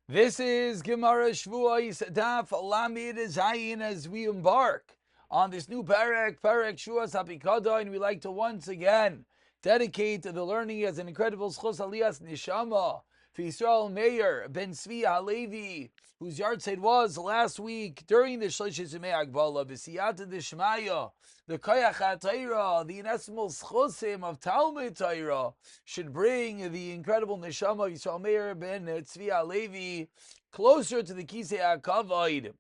This is Gemara Shavuos Daf Lamed Zayin as we embark on this new parak Shavuos Apikada, and we like to once again dedicate the learning as an incredible schos aliyas nishama for Yisrael Meir ben Tzvi Halevi, whose yahrzeit was last week during the Shlishis Yemei Agvala B'siyata Dishmaya, the Koyach HaTorah, the inestimable schosim of Talmud Torah, should bring the incredible neshama of Yisrael Meir ben Tzvi Halevi closer to the Kisei HaKavod,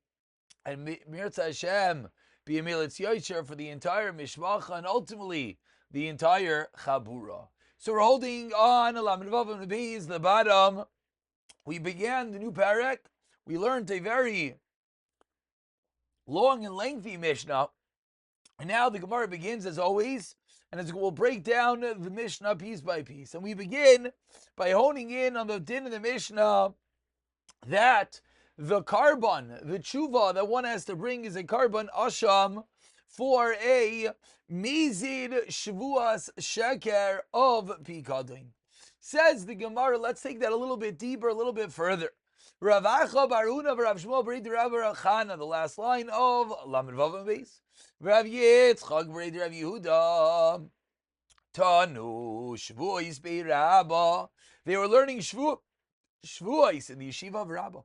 and Mirza Hashem be a Militz Yosher for the entire Mishmacha and ultimately the entire Chabura. So we're holding on Lamed Vav and Beis, the bottom. We began the new parak. We learned a very long and lengthy Mishnah. And now the Gemara begins as always, and as we'll break down the Mishnah piece by piece. And we begin by honing in on the din of the Mishnah that the carbon, the tshuva that one has to bring is a carbon asham for a mizid shavuos sheker of pikadon. Says the Gemara, let's take that a little bit deeper, a little bit further. Rav Acha Baruna Rav Shmuel B'rei Rav Rachana, the last line of Lamed Vav Beis. Rav Yitzchak B'rei Rav Yehuda Tanu Shavuos Bei Rabba. They were learning Shavuos in the yeshiva of Rabba.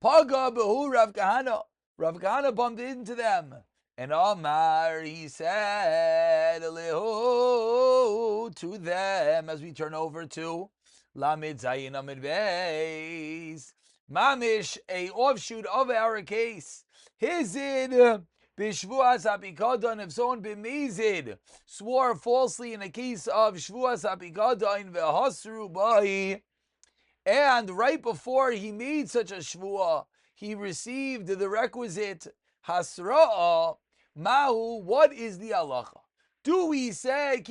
Paga Behu Rav Kahana. Rav Kahana bumped into them. And Amar, he said, Lehu, to them, as we turn over to Lamed Zayin Amid Beis. Mamish, a offshoot of our case. Hizid, Bishvuas Apikadon, if someone b'mizid swore falsely in a case of Shvuas Apikadon, v'hasru bahi, and right before he made such a shvua, he received the requisite hasra'ah. Mahu, what is the halacha? Do we say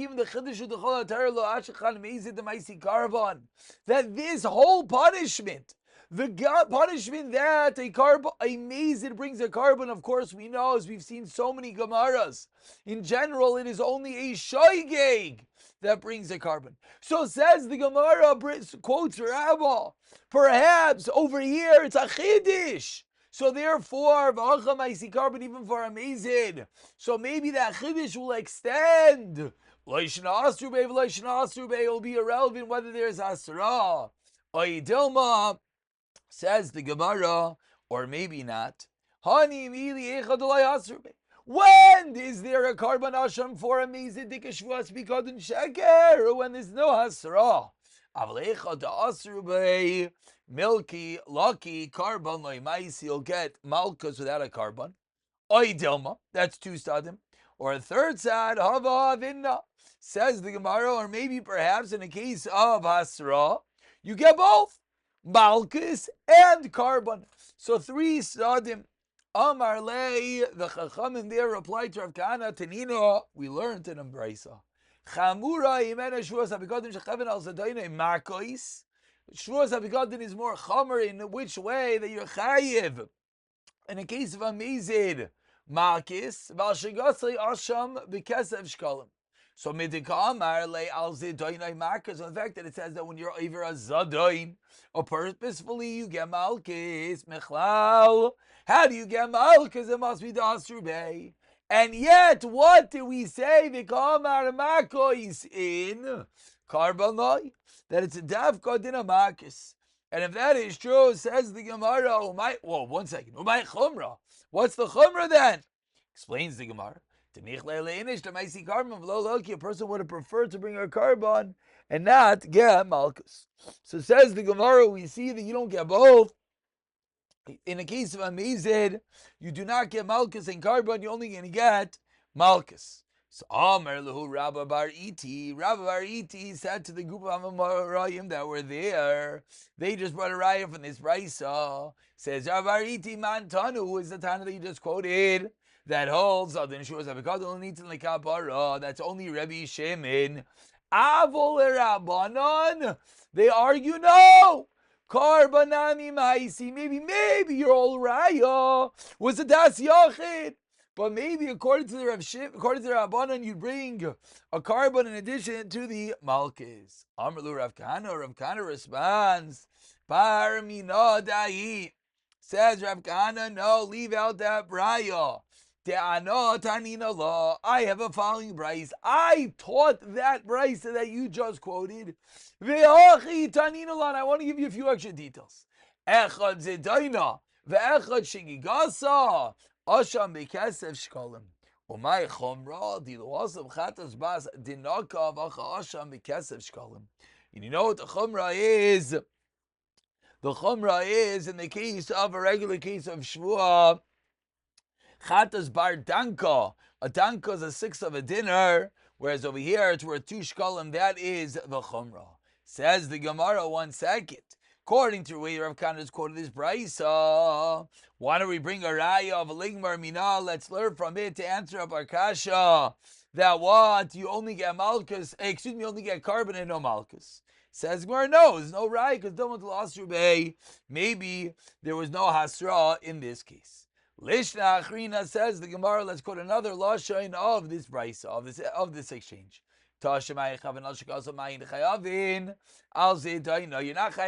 that this whole punishment, the punishment that a mazid brings a carbon, of course we know, as we've seen so many gemaras, in general it is only a shoygeg that brings a carbon. So says the Gemara, quotes Rabba, perhaps over here it's a chiddush. So therefore, carbon even for a mazid. So maybe that chiddush will extend. It will be irrelevant whether there's asra. Dilma, says the Gemara, or maybe not. When is there a carbon asham for a mazid dikashvas bikadun sheker, or when there's no hasra? Milky, lucky, carbon, loimais, you'll get malchus without a carbon. Oy dilma, that's two stadim. Or a third sad, hava avinna, says the Gemara, or maybe perhaps in a case of hasra, you get both, malchus and carbon. So three stadim. Amar lei, the chachamim there replied to Rav Kahana, Tanina, we learned in Embraisa. Chamura imena shuas abikodim shechaven al zadayna makois. Shavuos Apikadon is more chomer in which way that you're chayiv. In a case of a mizid, makis, val shegasli asham b'kesev shkalim. So midikamar le al zidaynai makas, on the fact that it says that when you're over a zadayn, or purposefully you get malkis, mechlal. How do you get malkis? It must be the asrubei. And yet, what do we say? Vikamar makois in karbanoi. That it's a dafka din makis. And if that is true, says the Gemara, one second. Chumra. What's the chumra then? Explains the Gemara. A person would have preferred to bring a carbon and not get malchus. So says the Gemara, we see that you don't get both. In a case of a mizid, you do not get malchus and carbon, you're only going to get malchus. So Amar Lahu Rabba Bar Iti. Rabba Bar Iti said to the group of Amoraim that were there, they just brought a raya from this brisa. Says Rabba Bar Iti Mantanu, who is the Tana that you just quoted, that holds that's only Rabbi Shimon. Avol Rabbanon, they argue no. Karbanami Maisi, maybe your old raya was a das yachid. But maybe according to the Rabbanan, you bring a carbon in addition to the malchus. Amrlu Rav Kahana responds, Bar minodai. Says Rav Kahana, no, leave out that braya. De'ano tanina law. I have a following brayse. I taught that brayse that you just quoted. Ve'achi tanina law. And I want to give you a few extra details. Echad zedayna. Ve'echad shigigasa. Asham bekesef shkolim. Umay chomra. Diluasam chatas bas. Dinaka vacha asham bekesef shkolim. And you know what the chumrah is? The chumrah is in the case of a regular case of shvuah, chatas bar danka. A danka is a sixth of a dinner, whereas over here it's worth 2 shkalim. That is the chumrah. Says the Gemara, 1 second. According to the way Rav Kahana is quoted this brayso, why don't we bring a raya of a ligmar mina? Let's learn from it to answer up our kasha. That what? You only get malchus, you only get carbon and no malchus. Says Gemara, no, there's no raya because don't want to lost Rebbe. Maybe there was no hasra in this case. Lishna Achrina says the Gemara, let's quote another lashon of this brayso, of this exchange. You're not chayav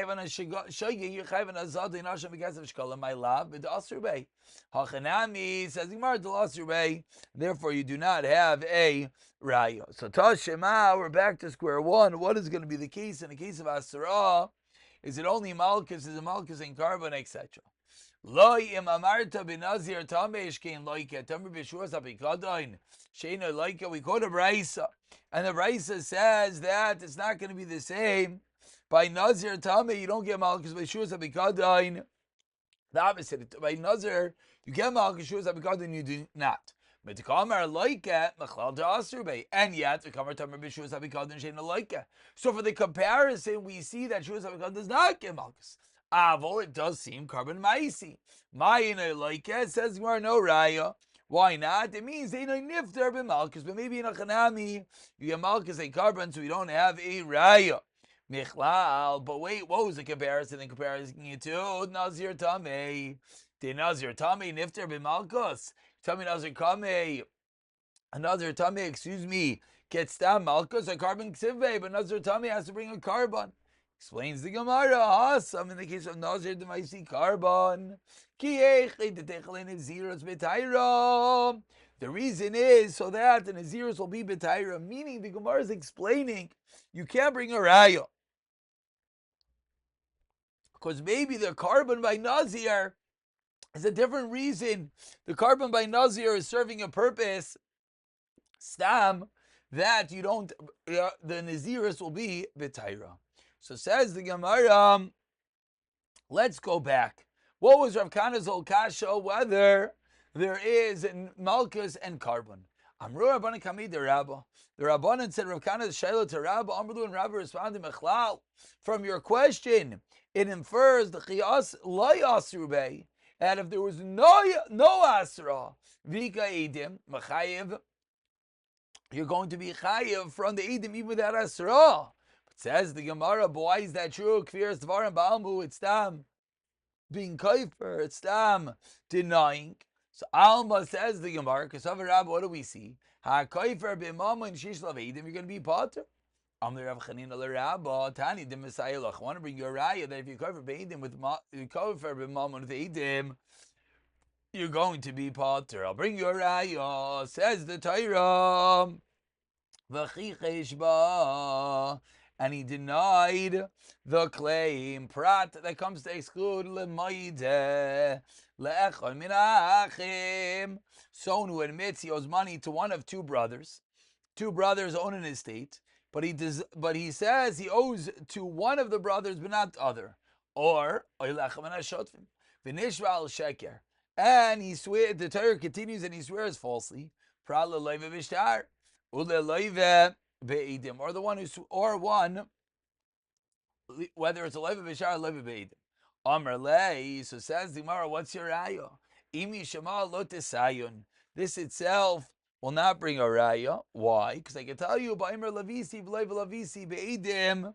on a shogeg, you're chayav on a zada in Hashem because of shkolim, my love. But the asrubei, hachanami says the Gemara, the asrubei. Therefore, you do not have a raya. So Tashema, we're back to square one. What is going to be the case in the case of asra? Is it only malchus? Is it malchus and carbon, etc.? Lo im amarta benazir tamesh kein loika tamer b'shuas apikadain sheina loika. We quote a braysa, and the braysa says that it's not going to be the same. By nazir tameh you don't get malchus, by shuas apikadain the opposite. By nazir you get malchus, shuas apikadain you do not. But the kamar loika machlal da'asrubei, and yet the kamar tamer b'shuas apikadain sheina loika. So for the comparison, we see that shuas apikadain does not get malchus. Avo, it does seem carbon maisi. Mayina like it says you are no raya. Why not? It means they know nifter be malchus, but maybe in a chanami you get malchus a carbon, so we don't have a raya. Michlal, but wait, what was the comparison in comparison it to Nazir Tamei? The Nazir Tamei nifter be malchus. Tell me Nazir Kamei. Another Tamei, excuse me, gets down malchus a carbon ksivve, but Nazir Tamei has to bring a carbon. Explains the Gemara, Hasam in the case of Nazir Demaisi carbon. The reason is so that the Naziris will be Betaira, meaning the Gemara is explaining you can't bring a raya. Because maybe the carbon by Nazir is a different reason. The carbon by Nazir is serving a purpose, stam, that you don't, the Naziris will be Betaira. So says the Gemara, let's go back. What was Rav Kahana's old kasha? Whether there is malchus and carbon. Amru Rabbanan Kamid the Rabba. The Rabbanan said Rav Kahana's shayla to Rabba. Amru and Rabba responded, Mechlal. From your question, it infers the chiyas lo yasrubei, and if there was no asra, vika edim mechayev, you're going to be chayev from the edim even without asra. Says the Gemara, but why is that true? Kfiras Dvarim Ba'almu, it's tam being kaifer, it's tam denying. So Alma says the Gemara, because of a Rabbi, what do we see? Ha kaifer b'mama and shish lavedim, you're going to be potter. Amr Rav Chanina l'Rabba, Tani de Messiah lach. I want to bring you a raya that if you kaifer b'edim with kaifer b'mama with edim, you're going to be potter. I'll bring you a raya. Says the Torah, v'chichesh ba. And he denied the claim. Prat that comes to exclude le'maideh le'echon min ha'achim. Someone who admits he owes money to one of two brothers. Two brothers own an estate, but he says he owes to one of the brothers, but not the other. Or v'nishva al sheker, and he swears. The Torah continues, and he swears falsely. Prat le'leive v'shtar ule'leive. Be'edim, or the one who's, or one, whether it's a leiva b'shar or leiva be'edim. Amar lei, so says the Gemara, what's your raya? Imi shema lo tesayun. This itself will not bring a raya. Why? Because I can tell you, ba'imar lavisi v'leiva lavisi be'edim,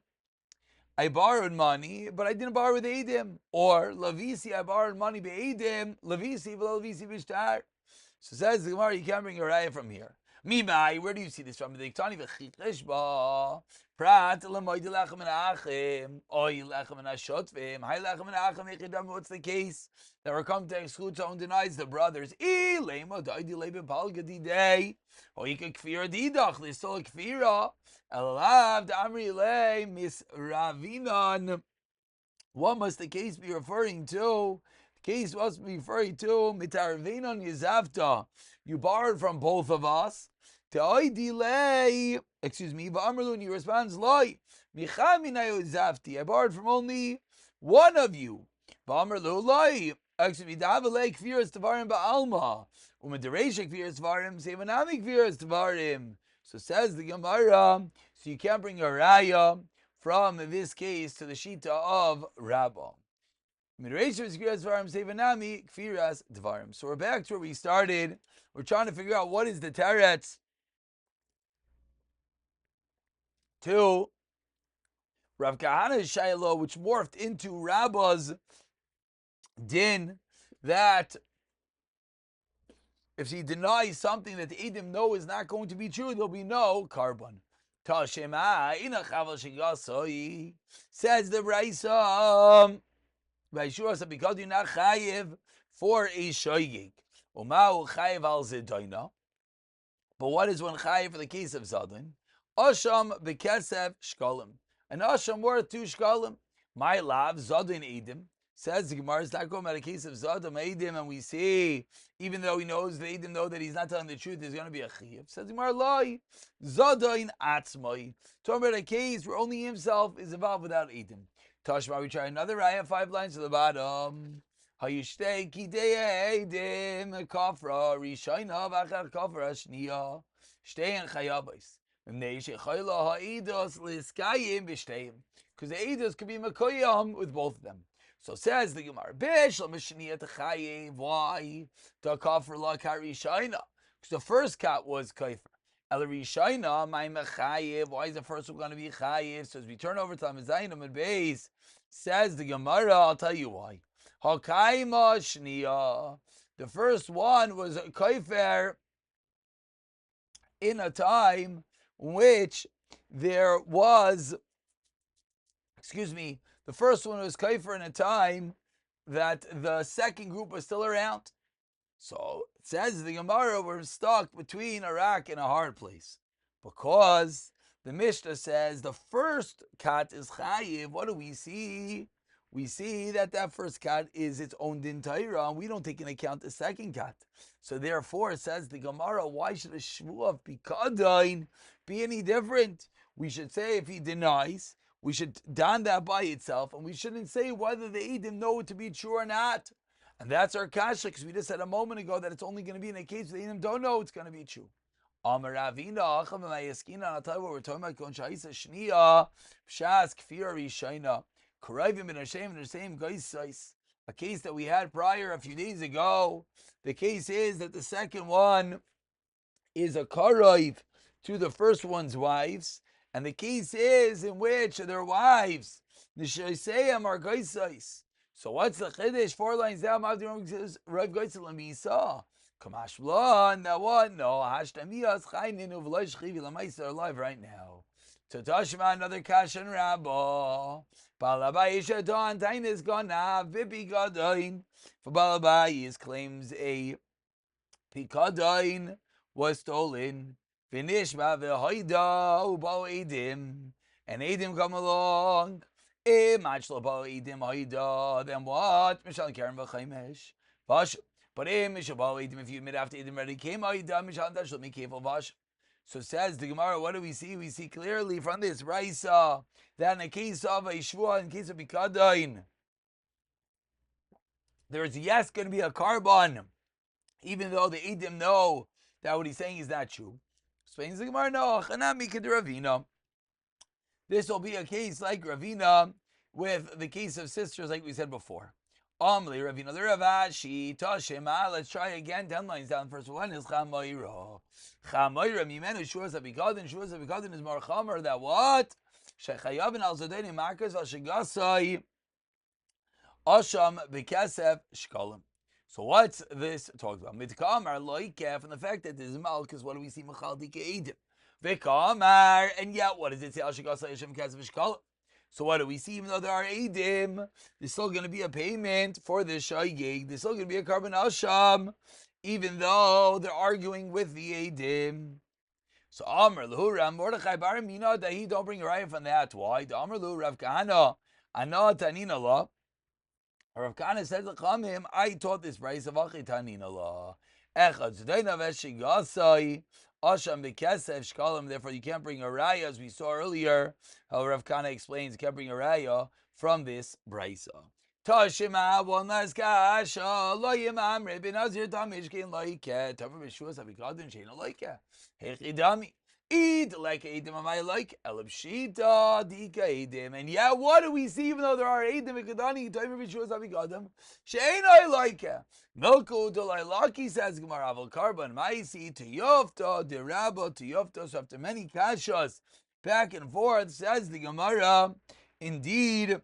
I borrowed money, but I didn't borrow with edim. Or lavisi, I borrowed money be'edim, lavisi v'lavisi b'shtar. So says the Gemara, you can't bring a raya from here. Mimai, where do you see this from? The Iktani v'chicheshba. Prat l'moidi lechem and oy lechem and ashotvim, hay lechem and achim echidam. What's the case that we're coming to exclude someone denies the brothers? Ilema daidi lebe palgadi day. Oyika kfira didach. There's still a kfira. Elav damri le mis ravinan. What must the case be referring to? The case must be referring to mitarvinan yizavta. You borrowed from both of us. Excuse me, and he responds, Loi, I borrowed from only one of you. Excuse me, so says the Gemara, so you can't bring a raya from this case to the shita of Rabbah. So we're back to where we started. We're trying to figure out what is the teretz to Rav Kahana's Shiloh, which morphed into Rabbah's din, that if he denies something that the Eidim know is not going to be true, there'll be no carbon. Tashema ina chaval shigasoi, says the Raisa, because you're not chayiv for a shoygig. Umau chayiv al zidoina. But what is one chayiv for the case of Zadin? Asham bekesef shkalim. An asham worth 2 shkalim. My love, Zadin Eidim. Says the Gemara, is not going about a case of Zadin Eidim, and we see, even though he knows the Eidim know that he's not telling the truth, there's going to be a chayiv. Says the Gemara, Loi, Zadin atzmai. Talking about a case where only himself is involved without Eidim. Tashma, we try another raya, 5 lines to the bottom. Hayishtei kidei Eidim kafra rishayna v'achar kafra shniya. Shtei and chayabais. Because the Eidos could be Makoyam with both of them. So says the Gemara, why? Because the first cat was Kaifer. Why is the first one going to be Chayiv? So as we turn over to Amazayim and Beis, says the Gemara, I'll tell you why. The first one was Kaifer in a time which there was, the first one was Kaifer in a time that the second group was still around. So it says the Gemara, we're stuck between a rock and a hard place. Because the Mishnah says the first cat is Chayiv. What do we see? We see that first cat is its own din Torah, and we don't take into account the second cat. So therefore, it says the Gemara, why should a Shavuos be any different? We should say if he denies, we should don that by itself, and we shouldn't say whether the Eidim know it to be true or not. And that's our kasha, because we just said a moment ago that it's only going to be in a case where the Eidim don't know it's going to be true. Amar Ravina, I'll tell you what we're talking about. A case that we had prior a few days ago. The case is that the second one is a karaiv to the first one's wives, and the case is in which their wives nishayseim are gaisais. So what's the chiddush? 4 lines down, Rav Gaisel Lamisa. Kamash blah. Now what? No, hashtamias chaynin uvloy shchivi lamaisa are alive right now. Tatashma, another kash and rabba. Balabai don tain is gonna vipi gadoin. For Balabai claims a pikadain was stolen. Finishma v'hoida ubal edim, and edim come along. Machlo bal edim hoida. Then what? Mishal karen v'chaimesh. Vash. But mishabal edim, if you admit after edim already came hoida, mishal tashlo mikefel vash. So says the Gemara, what do we see? We see clearly from this Raisa that in a case of a Shavuos, in case of Bikadain, there's yes going to be a carbon, even though the Eidim know that what he's saying is not true. Explains the Gemara, no, Ravina. This will be a case like Ravina with the case of sisters, like we said before. Amli Ravina, the Ravashi, Tashema. Let's try again. 10 lines down. First one is Chamoira. Chamoira, Mimenu Shuas Abikadin. Shuas Abikadin is more Chamer. That what? Shechayavin al Zadeni Marcus al Shigasai Asham Bekesef Shkalim. So what's this talked about? Mitkamar loikef, and the fact that there's malchus. What do we see? Machal dikeedim. Vikamar, and yet what does it say? So what do we see? Even though there are edim, there's still going to be a payment for the shaygig. There's still going to be a carbon asham, even though they're arguing with the edim. So Amr Luram Mordechai Bar Mina that he don't bring a raya from that. Why? The Amr Lu Rav Kahana Ana Tanina La. Rav Kahana says to Chamim, I taught this price of Achi Tanina La. Echad Zdaina Veshigasai Asham Bekesef Shkalim. Therefore, you can't bring a raya, as we saw earlier. How Rav Kahana explains, you can't bring a raya from this brisa. Tashima one last kasha lo yimam rebin azir tamishkin like tavar b'shuas avikadin sheina like hechidami eat like edim amay like elabshita dika edim. And yeah, what do we see? Even though there are edim ikadani tavar b'shuas avikadin sheina like milku dolai laki, says Gemara aval karban ma'isi to yofta de rabba to yofta. So after many kashas back and forth, says the Gemara, indeed.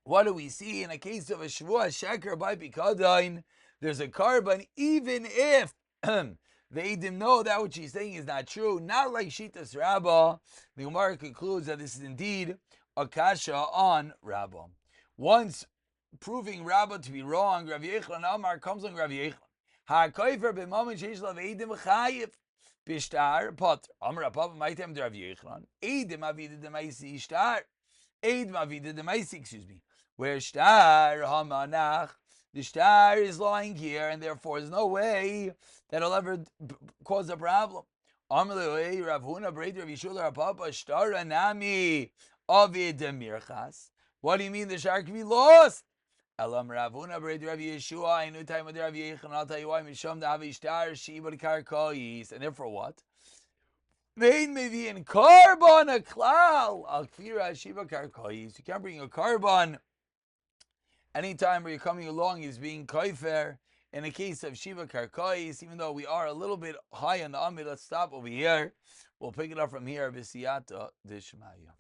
What do we see in a case of a Shavuos sheker by Pikadain? There's a carbon, even if they didn't know that what she's saying is not true. Not like Shitas Rabbah. The Gemara concludes that this is indeed a kasha on Rabbah. Once proving Rabbah to be wrong, Rav Yechlan Amar comes on Rav Yechlan. HaKoifer b'momen sheish lav eidim chayiv b'shtar potter. Amar Apapa maitem de Rav Yechlan. Eidim avidah demaisi ishtar. Eidim avidah demaisi, excuse me. Where shtar hamanach, the shtar is lying here, and therefore there's no way that it'll ever cause a problem. Amalei Rav Huna Breder Rav Yishula Rapapa shtar anami avid mirchas. What do you mean the shtar can be lost? Elam Rav Huna Breder Rav Yeshua. I knew time with Rav Yechon. I'll tell you why. Misham Davi shtar shiba karkois, and therefore what? Vein maybe in carbon a klal al kfira shiba karkois. You can't bring a carbon. Anytime where you're coming along is being kaifer. In the case of Shiva Karkais, even though we are a little bit high on the Amid, let's stop over here. We'll pick it up from here. B'siyata Dishmaya.